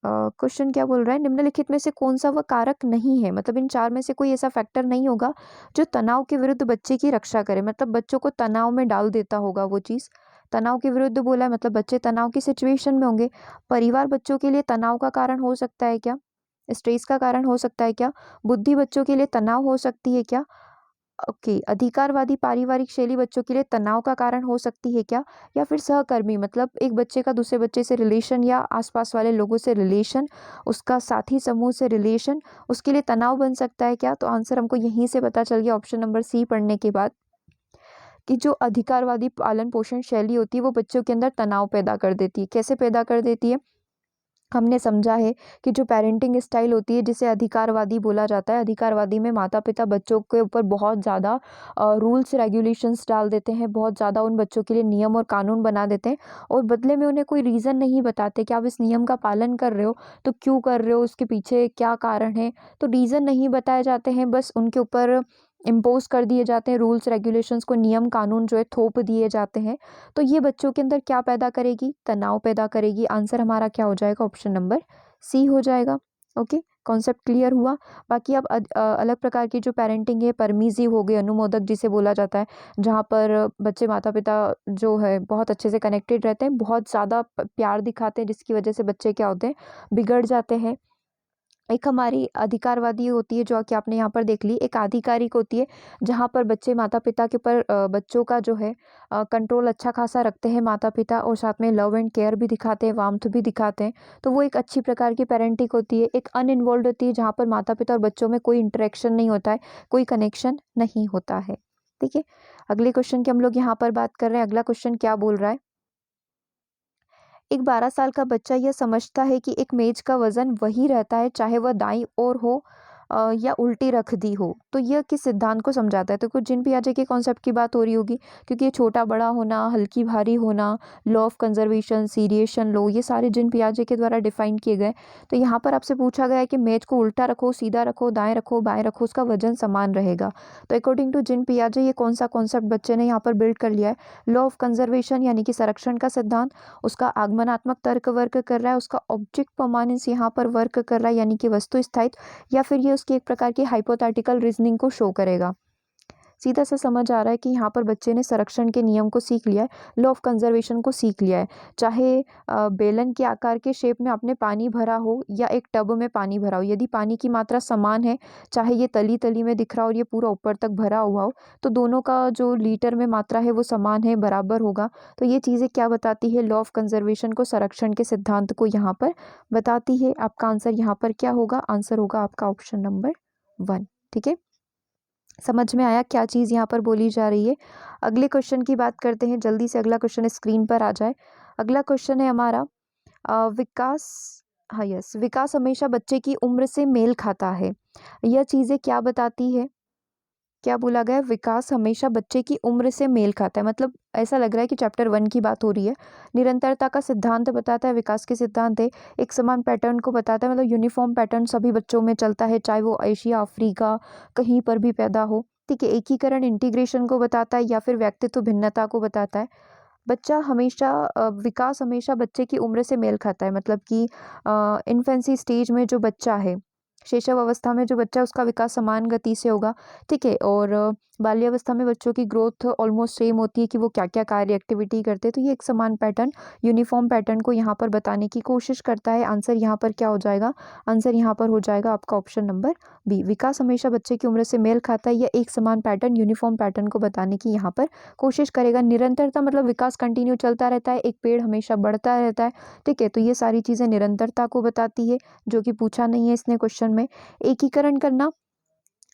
क्वेश्चन क्या बोल रहा है? निम्नलिखित में से कौन सा वह कारक नहीं है, मतलब इन 4 में से कोई ऐसा फैक्टर नहीं होगा जो तनाव के विरुद्ध बच्चे की रक्षा करे, मतलब बच्चों को तनाव में डाल देता होगा वो चीज़। तनाव के विरुद्ध बोला है मतलब बच्चे तनाव की सिचुएशन में होंगे। परिवार बच्चों के लिए तनाव का कारण हो सकता है क्या? स्ट्रेस का कारण हो सकता है क्या? बुद्धि बच्चों के लिए तनाव हो सकती है क्या? ओके, अधिकारवादी पारिवारिक शैली बच्चों के लिए तनाव का कारण हो सकती है क्या? या फिर सहकर्मी, मतलब एक बच्चे का दूसरे बच्चे से रिलेशन या आसपास वाले लोगों से रिलेशन, उसका साथी समूह से रिलेशन, उसके लिए तनाव बन सकता है क्या? तो आंसर हमको यहीं से पता चल गया ऑप्शन नंबर सी पढ़ने के बाद, कि जो अधिकारवादी पालन पोषण शैली होती है वो बच्चों के अंदर तनाव पैदा कर देती है। कैसे पैदा कर देती है? हमने समझा है कि जो पेरेंटिंग स्टाइल होती है जिसे अधिकारवादी बोला जाता है, अधिकारवादी में माता-पिता बच्चों के ऊपर बहुत ज़्यादा रूल्स रेगुलेशंस डाल देते हैं, बहुत ज़्यादा उन बच्चों के लिए नियम और कानून बना देते हैं और बदले में उन्हें कोई रीज़न नहीं बताते कि आप इस नियम का पालन कर रहे हो, तो क्यों कर रहे हो, उसके पीछे क्या कारण है? तो रीज़न नहीं बताए जाते हैं, बस उनके ऊपर इम्पोज़ कर दिए जाते हैं रूल्स रेगुलेशंस को, नियम कानून जो है थोप दिए जाते हैं। तो ये बच्चों के अंदर क्या पैदा करेगी? तनाव पैदा करेगी। आंसर हमारा क्या हो जाएगा? ऑप्शन नंबर सी हो जाएगा। ओके, कॉन्सेप्ट क्लियर हुआ। बाकी अब अलग प्रकार की जो पेरेंटिंग है परमिसिव हो गई, अनुमोदक जिसे बोला जाता है, जहाँ पर बच्चे माता-पिता जो है बहुत अच्छे से कनेक्टेड रहते हैं, बहुत ज़्यादा प्यार दिखाते हैं जिसकी वजह से बच्चे क्या होते हैं, बिगड़ जाते हैं। एक हमारी अधिकारवादी होती है जो कि आपने यहाँ पर देख ली, एक आधिकारिक होती है जहाँ पर बच्चे माता-पिता के ऊपर बच्चों का जो है कंट्रोल अच्छा खासा रखते हैं माता-पिता और साथ में लव एंड केयर भी दिखाते हैं, वार्मथ भी दिखाते हैं। तो वो एक अच्छी प्रकार की पेरेंटिंग होती है। एक अनइन्वॉल्व्ड होती है जहाँ पर माता-पिता और बच्चों में कोई इंटरेक्शन नहीं होता है, कोई कनेक्शन नहीं होता है। ठीक है? अगले क्वेश्चन की हम लोग यहाँ पर बात कर रहे हैं। अगला क्वेश्चन क्या बोल रहा है? एक 12 साल का बच्चा यह समझता है कि एक मेज का वजन वही रहता है चाहे वह दाईं ओर हो या उल्टी रख दी हो। तो यह किस सिद्धांत को समझाता है? तो कुछ जिन पियाजे के कॉन्सेप्ट की बात हो रही होगी क्योंकि ये छोटा बड़ा होना, हल्की भारी होना, law of conservation, seriation law, ये सारे जिन पियाजे के द्वारा डिफाइन किए गए। तो यहाँ पर आपसे पूछा गया है कि मेज को उल्टा रखो, सीधा रखो, दाएं रखो, बाएं रखो, उसका वजन समान रहेगा। तो अकॉर्डिंग टू जिन पियाजे ये कौन सा कॉन्सेप्ट बच्चे ने यहाँ पर बिल्ड कर लिया है? लॉ ऑफ कंजर्वेशन यानी कि संरक्षण का सिद्धांत, उसका आगमनात्मक तर्क वर्क कर रहा है, उसका ऑब्जेक्ट परमानेंस यहाँ पर वर्क कर रहा है यानी कि वस्तु स्थायित्व, या फिर ये उसकी एक प्रकार की हाइपोथेटिकल रीजनिंग को शो करेगा। सीधा सा समझ आ रहा है कि यहाँ पर बच्चे ने संरक्षण के नियम को सीख लिया है, लॉ ऑफ कंजर्वेशन को सीख लिया है। चाहे बेलन के आकार के शेप में आपने पानी भरा हो या एक टब में पानी भरा हो, यदि पानी की मात्रा समान है, चाहे ये तली तली में दिख रहा हो और ये पूरा ऊपर तक भरा हुआ हो, तो दोनों का जो लीटर में मात्रा है वो समान है, बराबर होगा। तो ये चीज़ें क्या बताती है? लॉ ऑफ कंजर्वेशन को, संरक्षण के सिद्धांत को यहाँ पर बताती है। आपका आंसर यहाँ पर क्या होगा? आंसर होगा आपका ऑप्शन नंबर 1। ठीक है, समझ में आया क्या चीज़ यहाँ पर बोली जा रही है? अगले क्वेश्चन की बात करते हैं, जल्दी से अगला क्वेश्चन स्क्रीन पर आ जाए। अगला क्वेश्चन है हमारा विकास, हाँ यस, विकास हमेशा बच्चे की उम्र से मेल खाता है। यह चीज़ें क्या बताती है? क्या बोला गया है? विकास हमेशा बच्चे की उम्र से मेल खाता है, मतलब ऐसा लग रहा है कि चैप्टर 1 की बात हो रही है। निरंतरता का सिद्धांत बताता है, विकास के सिद्धांत है, एक समान पैटर्न को बताता है, मतलब यूनिफॉर्म पैटर्न सभी बच्चों में चलता है, चाहे वो एशिया, अफ्रीका कहीं पर भी पैदा हो। ठीक है, एकीकरण इंटीग्रेशन को बताता है या फिर व्यक्तित्व भिन्नता को बताता है। बच्चा हमेशा विकास हमेशा बच्चे की उम्र से मेल खाता है, मतलब कि इन्फेंसी स्टेज में जो बच्चा है, शैशव अवस्था में जो बच्चा है उसका विकास समान गति से होगा। ठीक है, और बाल्यावस्था में बच्चों की ग्रोथ ऑलमोस्ट सेम होती है कि वो क्या क्या कार्य एक्टिविटी करते हैं। तो ये एक समान पैटर्न, यूनिफॉर्म पैटर्न को यहाँ पर बताने की कोशिश करता है। आंसर यहाँ पर क्या हो जाएगा? आंसर यहाँ पर हो जाएगा आपका ऑप्शन नंबर बी। विकास हमेशा बच्चे की उम्र से मेल खाता है, या एक समान पैटर्न, यूनिफॉर्म पैटर्न को बताने की यहाँ पर कोशिश करेगा। निरंतरता मतलब विकास कंटिन्यू चलता रहता है, एक पेड़ हमेशा बढ़ता रहता है। ठीक है, तो ये सारी चीज़ें निरंतरता को बताती है, जो कि पूछा नहीं है इसने क्वेश्चन में। एकीकरण करना,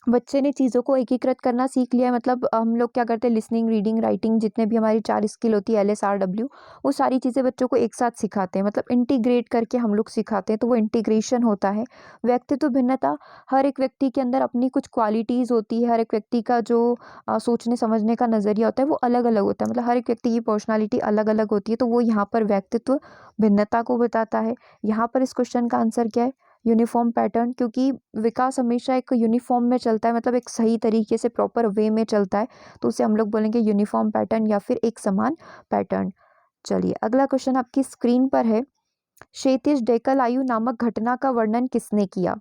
बच्चे ने चीज़ों को एकीकृत करना सीख लिया है, मतलब हम लोग क्या करते हैं, लिसनिंग, रीडिंग, राइटिंग, जितने भी हमारी 4 स्किल होती है LSRW, वो सारी चीज़ें बच्चों को एक साथ सिखाते हैं, मतलब इंटीग्रेट करके हम लोग सिखाते हैं, तो वो इंटीग्रेशन होता है। व्यक्तित्व भिन्नता, हर एक व्यक्ति के अंदर अपनी कुछ क्वालिटीज़ होती है, हर एक व्यक्ति का जो सोचने समझने का नज़रिया होता है वो अलग अलग होता है, मतलब हर एक व्यक्ति की पर्सनैलिटी अलग अलग होती है, तो वो यहाँ पर व्यक्तित्व भिन्नता को बताता है। यहाँ पर इस क्वेश्चन का आंसर क्या है? यूनिफॉर्म पैटर्न, क्योंकि विकास हमेशा एक यूनिफॉर्म में चलता है, मतलब एक सही तरीके से प्रॉपर वे में चलता है, तो उसे हम लोग बोलेंगे यूनिफॉर्म पैटर्न या फिर एक समान पैटर्न। चलिए, अगला क्वेश्चन आपकी स्क्रीन पर है। क्षैतिज डेकल आयु नामक घटना का वर्णन किसने किया?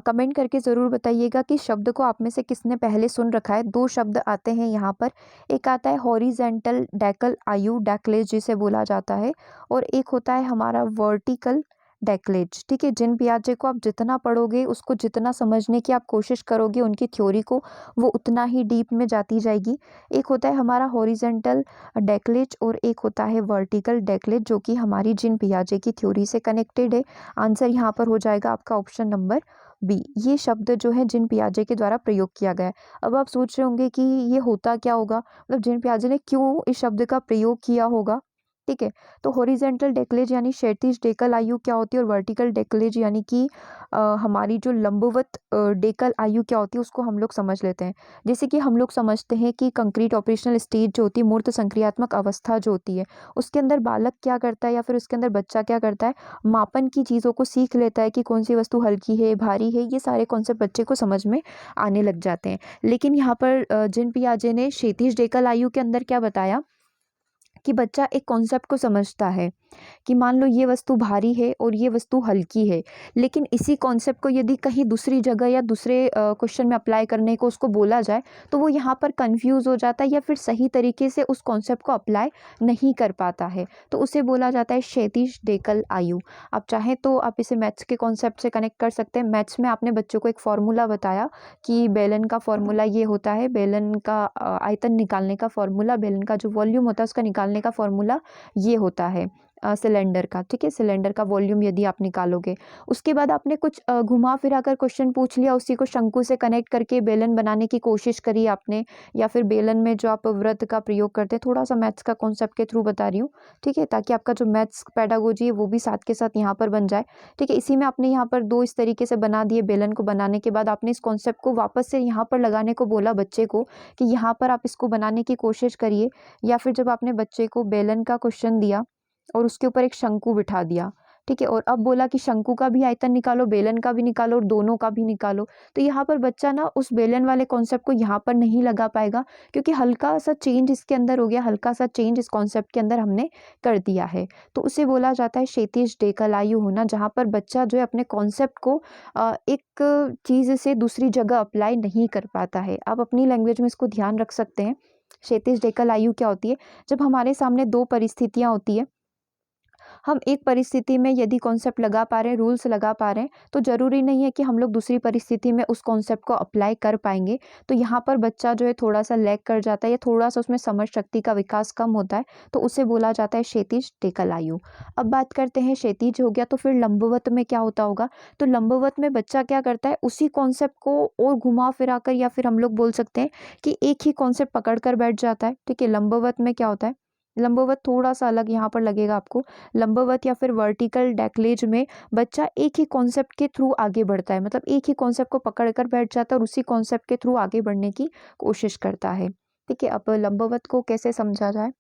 कमेंट करके ज़रूर बताइएगा कि शब्द को आप में से किसने पहले सुन रखा है। 2 शब्द आते हैं यहाँ पर, एक आता है हॉरिजेंटल डेकल आयु, डेक्लेज जिसे बोला जाता है, और एक होता है हमारा वर्टिकल डेक्लेज। ठीक है, जिन पियाजे को आप जितना पढ़ोगे, उसको जितना समझने की आप कोशिश करोगे, उनकी थ्योरी को, वो उतना ही डीप में जाती जाएगी। एक होता है हमारा हॉरिजेंटल डेक्लेज और एक होता है वर्टिकल डेक्लेज, जो कि हमारी जिन पियाजे की थ्योरी से कनेक्टेड है। आंसर यहाँ पर हो जाएगा आपका ऑप्शन नंबर बी। ये शब्द जो है जिन पियाजे के द्वारा प्रयोग किया गया है। अब आप सोच रहे होंगे कि ये होता क्या होगा, मतलब जिन पियाजे ने क्यों इस शब्द का प्रयोग किया होगा। ठीक है। तो हॉरिजेंटल डेक्लेज यानी क्षैतिज डेकल आयु क्या होती है, और वर्टिकल डेक्लेज यानी कि हमारी जो लंबवत डेकल आयु क्या होती है उसको हम लोग समझ लेते हैं। जैसे कि हम लोग समझते हैं कि कंक्रीट ऑपरेशनल स्टेज जो होती है, मूर्त संक्रियात्मक अवस्था जो होती है, उसके अंदर बालक क्या करता है या फिर उसके अंदर बच्चा क्या करता है, मापन की चीज़ों को सीख लेता है कि कौन सी वस्तु हल्की है, भारी है, ये सारे कॉन्सेप्ट बच्चे को समझ में आने लग जाते हैं। लेकिन यहाँ पर जिन पियाजे ने क्षैतिज डेकल आयु के अंदर क्या बताया कि बच्चा एक कॉन्सेप्ट को समझता है कि मान लो ये वस्तु भारी है और ये वस्तु हल्की है, लेकिन इसी कॉन्सेप्ट को यदि कहीं दूसरी जगह या दूसरे क्वेश्चन में अप्लाई करने को उसको बोला जाए तो वो यहाँ पर कंफ्यूज हो जाता है या फिर सही तरीके से उस कॉन्सेप्ट को अप्लाई नहीं कर पाता है, तो उसे बोला जाता है क्षैतिज डेकल आयु। आप चाहें तो आप इसे मैथ्स के कॉन्सेप्ट से कनेक्ट कर सकते हैं। मैथ्स में आपने बच्चों को एक फॉर्मूला बताया कि बेलन का फॉर्मूला ये होता है, बेलन का आयतन निकालने का फॉर्मूला, बेलन का जो वॉल्यूम होता है उसका निकालने का फॉर्मूला ये होता है सिलेंडर का, ठीक है, सिलेंडर का वॉल्यूम यदि आप निकालोगे। उसके बाद आपने कुछ घुमा फिरा कर क्वेश्चन पूछ लिया, उसी को शंकु से कनेक्ट करके बेलन बनाने की कोशिश करी आपने, या फिर बेलन में जो आप वृत्त का प्रयोग करते हैं, थोड़ा सा मैथ्स का कॉन्सेप्ट के थ्रू बता रही हूँ, ठीक है, ताकि आपका जो मैथ्स पेडागोजी है वो भी साथ के साथ यहाँ पर बन जाए, ठीक है। इसी में आपने यहाँ पर दो इस तरीके से बना दिए। बेलन को बनाने के बाद आपने इस कॉन्सेप्ट को वापस से यहाँ पर लगाने को बोला बच्चे को कि यहाँ पर आप इसको बनाने की कोशिश करिए, या फिर जब आपने बच्चे को बेलन का क्वेश्चन दिया और उसके ऊपर एक शंकु बिठा दिया, ठीक है, और अब बोला कि शंकु का भी आयतन निकालो, बेलन का भी निकालो और दोनों का भी निकालो, तो यहाँ पर बच्चा ना उस बेलन वाले कॉन्सेप्ट को यहाँ पर नहीं लगा पाएगा, क्योंकि हल्का सा चेंज इसके अंदर हो गया, हल्का सा चेंज इस कॉन्सेप्ट के अंदर हमने कर दिया है। तो उसे बोला जाता है क्षैतिज डेकल आयु होना, जहाँ पर बच्चा जो है अपने कॉन्सेप्ट को एक चीज़ से दूसरी जगह अप्लाई नहीं कर पाता है। आप अपनी लैंग्वेज में इसको ध्यान रख सकते हैं। क्षैतिज डेकल आयु क्या होती है, जब हमारे सामने दो परिस्थितियाँ होती है, हम एक परिस्थिति में यदि कॉन्सेप्ट लगा पा रहे हैं, रूल्स लगा पा रहे हैं, तो ज़रूरी नहीं है कि हम लोग दूसरी परिस्थिति में उस कॉन्सेप्ट को अप्लाई कर पाएंगे। तो यहाँ पर बच्चा जो है थोड़ा सा लैग कर जाता है या थोड़ा सा उसमें समझ शक्ति का विकास कम होता है, तो उसे बोला जाता है क्षैतिज डेकल आयु। अब बात करते हैं, क्षैतिज हो गया, तो फिर लंबवत में क्या होता होगा। तो लंबवत में बच्चा क्या करता है, उसी कॉन्सेप्ट को और घुमा फिरा कर, या फिर हम लोग बोल सकते हैं कि एक ही कॉन्सेप्ट पकड़ कर बैठ जाता है, ठीक है। लंबवत में क्या होता है, लंबवत थोड़ा सा अलग यहाँ पर लगेगा आपको। लंबवत या फिर वर्टिकल डेक्लेज में बच्चा एक ही कॉन्सेप्ट के थ्रू आगे बढ़ता है, मतलब एक ही कॉन्सेप्ट को पकड़ कर बैठ जाता है और उसी कॉन्सेप्ट के थ्रू आगे बढ़ने की कोशिश करता है, ठीक है। अब लंबवत को कैसे समझा जाए,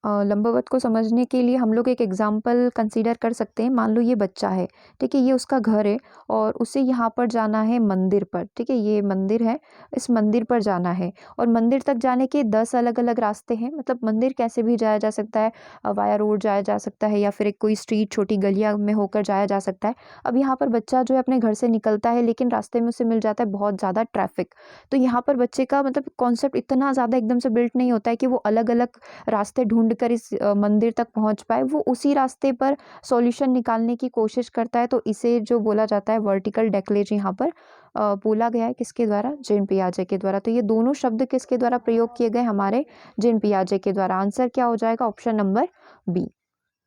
लंबवत को समझने के लिए हम लोग एक एग्जाम्पल कंसीडर कर सकते हैं। मान लो ये बच्चा है, ठीक है, ये उसका घर है और उसे यहाँ पर जाना है मंदिर पर, ठीक है, ये मंदिर है, इस मंदिर पर जाना है और मंदिर तक जाने के 10 अलग अलग रास्ते हैं। मतलब मंदिर कैसे भी जाया जा सकता है, वाया रोड जाया जा सकता है या फिर एक कोई स्ट्रीट छोटी गलियाँ में होकर जाया जा सकता है। अब यहाँ पर बच्चा जो है अपने घर से निकलता है, लेकिन रास्ते में उसे मिल जाता है बहुत ज़्यादा ट्रैफिक। तो यहाँ पर बच्चे का मतलब कॉन्सेप्ट इतना ज़्यादा एकदम से बिल्ट नहीं होता है कि वो अलग अलग रास्ते ढूंढ कर इस मंदिर तक पहुंच पाए, वो उसी रास्ते पर सॉल्यूशन निकालने की कोशिश करता है। तो इसे जो बोला जाता है वर्टिकल डेक्लेज यहाँ पर बोला गया है, किसके द्वारा, जीन पियाजे के द्वारा। तो ये दोनों शब्द किसके द्वारा प्रयोग किए गए, हमारे जीन पियाजे के द्वारा। आंसर क्या हो जाएगा, ऑप्शन नंबर बी,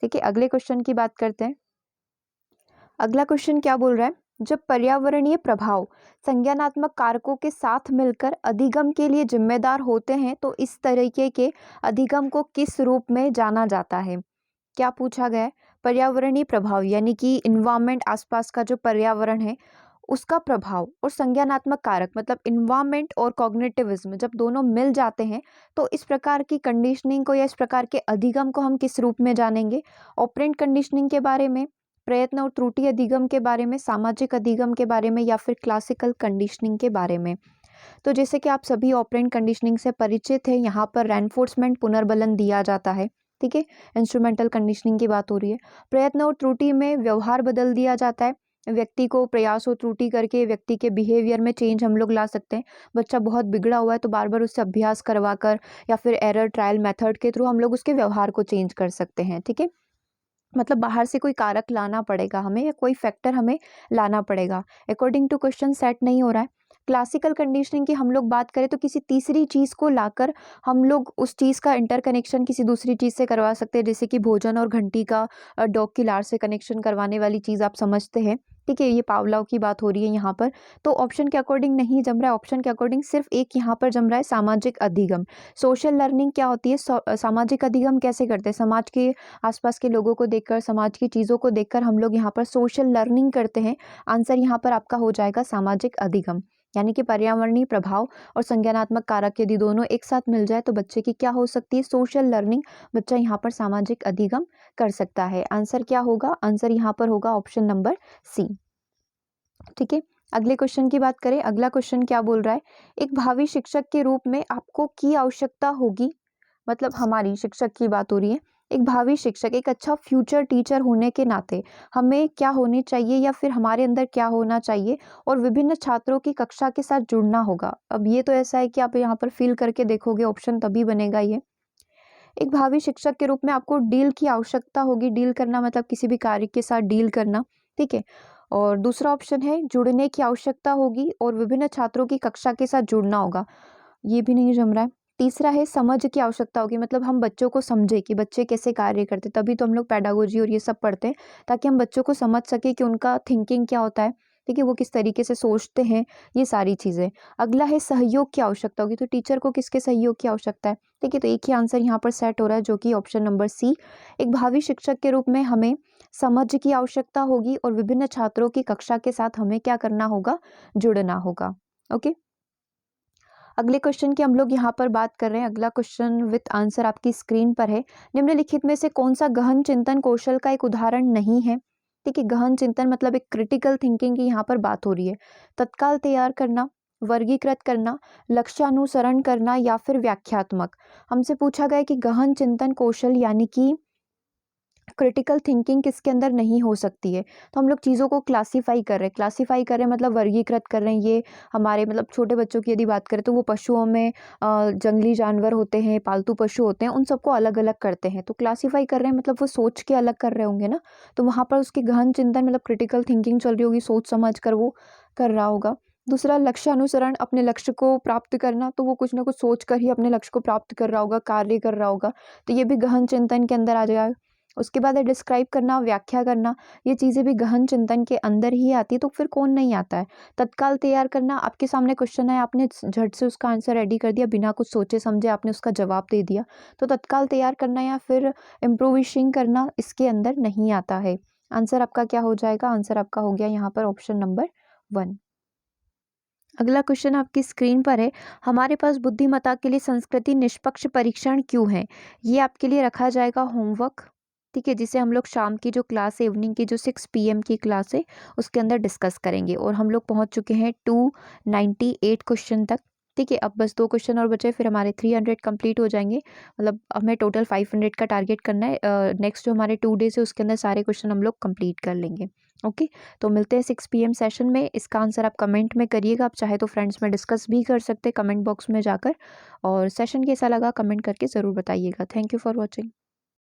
ठीक है। अगले क्वेश्चन की बात करते हैं। अगला क्वेश्चन क्या बोल रहा है, जब पर्यावरणीय प्रभाव संज्ञानात्मक कारकों के साथ मिलकर अधिगम के लिए जिम्मेदार होते हैं तो इस तरीके के अधिगम को किस रूप में जाना जाता है। क्या पूछा गया है, पर्यावरणीय प्रभाव यानी कि इन्वायरमेंट, आसपास का जो पर्यावरण है उसका प्रभाव, और संज्ञानात्मक कारक मतलब इन्वायरमेंट और कॉग्निटिविज्म, जब दोनों मिल जाते हैं तो इस प्रकार की कंडीशनिंग को या इस प्रकार के अधिगम को हम किस रूप में जानेंगे। ऑपरेंट कंडीशनिंग के बारे में, प्रयत्न और त्रुटि अधिगम के बारे में, सामाजिक अधिगम के बारे में, या फिर क्लासिकल कंडीशनिंग के बारे में। तो जैसे कि आप सभी ऑपरेंट कंडीशनिंग से परिचित है, यहाँ पर रेनफोर्समेंट पुनर्बलन दिया जाता है, ठीक है। इंस्ट्रूमेंटल कंडीशनिंग की बात हो रही है। प्रयत्न और त्रुटि में व्यवहार बदल दिया जाता है, व्यक्ति को प्रयास और त्रुटि करके व्यक्ति के बिहेवियर में चेंज हम लोग ला सकते हैं। बच्चा बहुत बिगड़ा हुआ है तो बार बार उससे अभ्यास करवा कर या फिर एरर ट्रायल मेथड के थ्रू हम लोग उसके व्यवहार को चेंज कर सकते हैं, ठीक है। मतलब बाहर से कोई कारक लाना पड़ेगा हमें, या कोई फैक्टर हमें लाना पड़ेगा, अकॉर्डिंग टू क्वेश्चन सेट नहीं हो रहा है। क्लासिकल कंडीशनिंग की हम लोग बात करें तो किसी तीसरी चीज़ को लाकर हम लोग उस चीज़ का इंटरकनेक्शन किसी दूसरी चीज़ से करवा सकते हैं, जैसे कि भोजन और घंटी का डॉग की लार से कनेक्शन करवाने वाली चीज़ आप समझते हैं। ठीक है, ये पावलोव की बात हो रही है यहाँ पर। तो ऑप्शन के अकॉर्डिंग नहीं जम रहा है, ऑप्शन के अकॉर्डिंग सिर्फ एक यहाँ पर जम रहा है, सामाजिक अधिगम। सोशल लर्निंग क्या होती है, सामाजिक अधिगम कैसे करते हैं, समाज के आसपास के लोगों को देखकर, समाज की चीज़ों को देखकर हम लोग यहाँ पर सोशल लर्निंग करते हैं। आंसर यहाँ पर आपका हो जाएगा सामाजिक अधिगम। यानी कि पर्यावरणीय प्रभाव और संज्ञानात्मक कारक यदि दोनों एक साथ मिल जाए तो बच्चे की क्या हो सकती है, सोशल लर्निंग। बच्चा यहाँ पर सामाजिक अधिगम कर सकता है। आंसर क्या होगा, आंसर यहाँ पर होगा ऑप्शन नंबर सी। ठीक है, अगले क्वेश्चन की बात करें। अगला क्वेश्चन क्या बोल रहा है, एक भावी शिक्षक के रूप में आपको की आवश्यकता होगी, मतलब हमारी शिक्षक की बात हो रही है। एक भावी शिक्षक, एक अच्छा फ्यूचर टीचर होने के नाते हमें क्या होनी चाहिए या फिर हमारे अंदर क्या होना चाहिए, और विभिन्न छात्रों की कक्षा के साथ जुड़ना होगा। अब ये तो ऐसा है कि आप यहाँ पर फिल करके देखोगे, ऑप्शन तभी बनेगा ये। एक भावी शिक्षक के रूप में आपको डील की आवश्यकता होगी। डील करना मतलब किसी भी कार्य के साथ डील करना, ठीक है। और दूसरा ऑप्शन है जुड़ने की आवश्यकता होगी और विभिन्न छात्रों की कक्षा के साथ जुड़ना होगा, ये भी नहीं जम रहा है। तीसरा है समझ की आवश्यकता होगी, मतलब हम बच्चों को समझे कि बच्चे कैसे कार्य करते, तभी तो हम लोग पेडागोजी और ये सब पढ़ते हैं, ताकि हम बच्चों को समझ सके कि उनका थिंकिंग क्या होता है, ठीक है, वो किस तरीके से सोचते हैं, ये सारी चीज़ें। अगला है सहयोग की आवश्यकता होगी, तो टीचर को किसके सहयोग की आवश्यकता है, ठीक है। तो एक ही आंसर यहाँ पर सेट हो रहा है, जो कि ऑप्शन नंबर सी। एक भावी शिक्षक के रूप में हमें समझ की आवश्यकता होगी और विभिन्न छात्रों की कक्षा के साथ हमें क्या करना होगा, जुड़ना होगा। ओके, अगले क्वेश्चन की हम लोग यहाँ पर बात कर रहे हैं। अगला क्वेश्चन विथ आंसर आपकी स्क्रीन पर है। निम्नलिखित में से कौन सा गहन चिंतन कौशल का एक उदाहरण नहीं है, ठीक है। गहन चिंतन मतलब एक क्रिटिकल थिंकिंग की यहाँ पर बात हो रही है। तत्काल तैयार करना, वर्गीकृत करना, लक्ष्यानुसरण करना या फिर व्याख्यात्मक। हमसे पूछा गया है कि गहन चिंतन कौशल यानी कि क्रिटिकल थिंकिंग किसके अंदर नहीं हो सकती है। तो हम लोग चीज़ों को क्लासीफाई कर रहे हैं, क्लासीफाई कर रहे हैं मतलब वर्गीकृत कर रहे हैं। ये हमारे मतलब छोटे बच्चों की यदि बात करें तो वो पशुओं में जंगली जानवर होते हैं, पालतू पशु होते हैं, उन सबको अलग अलग करते हैं। तो क्लासीफाई कर रहे हैं मतलब वो सोच के अलग कर रहे होंगे ना, तो वहाँ पर उसकी गहन चिंतन मतलब क्रिटिकल थिंकिंग चल रही होगी, सोच समझ कर वो कर रहा होगा। दूसरा लक्ष्य अनुसरण, अपने लक्ष्य को प्राप्त करना, तो वो कुछ ना कुछ सोच कर ही अपने लक्ष्य को प्राप्त कर रहा होगा, कार्य कर रहा होगा, तो ये भी गहन चिंतन के अंदर आ जाएगा। उसके बाद है डिस्क्राइब करना, व्याख्या करना, ये चीज़ें भी गहन चिंतन के अंदर ही आती है। तो फिर कौन नहीं आता है। तत्काल तैयार करना, आपके सामने क्वेश्चन है, आपने झट से उसका आंसर रेडी कर दिया, बिना कुछ सोचे समझे आपने उसका जवाब दे दिया, तो तत्काल तैयार करना या फिर इम्प्रोविशिंग करना इसके अंदर नहीं आता है। आंसर आपका क्या हो जाएगा, आंसर आपका हो गया यहाँ पर ऑप्शन नंबर 1। अगला क्वेश्चन आपकी स्क्रीन पर है। हमारे पास बुद्धिमत्ता के लिए संस्कृति निष्पक्ष परीक्षण क्यों है, ये आपके लिए रखा जाएगा होमवर्क, ठीक है, जिसे हम लोग शाम की जो क्लास है, इवनिंग की जो 6 PM की क्लास है, उसके अंदर डिस्कस करेंगे। और हम लोग पहुंच चुके हैं 298 क्वेश्चन तक, ठीक है। अब बस 2 क्वेश्चन और बचे, फिर हमारे 300 कंप्लीट हो जाएंगे। मतलब हमें टोटल 500 का टारगेट करना है। नेक्स्ट जो हमारे 2 डेज है उसके अंदर सारे क्वेश्चन हम लोग कंप्लीट कर लेंगे। ओके, तो मिलते हैं 6 PM सेशन में। इसका आंसर आप कमेंट में करिएगा, आप चाहे तो फ्रेंड्स में डिस्कस भी कर सकते हैं कमेंट बॉक्स में जाकर। और सेशन कैसा लगा कमेंट करके ज़रूर बताइएगा। Thank you for watching.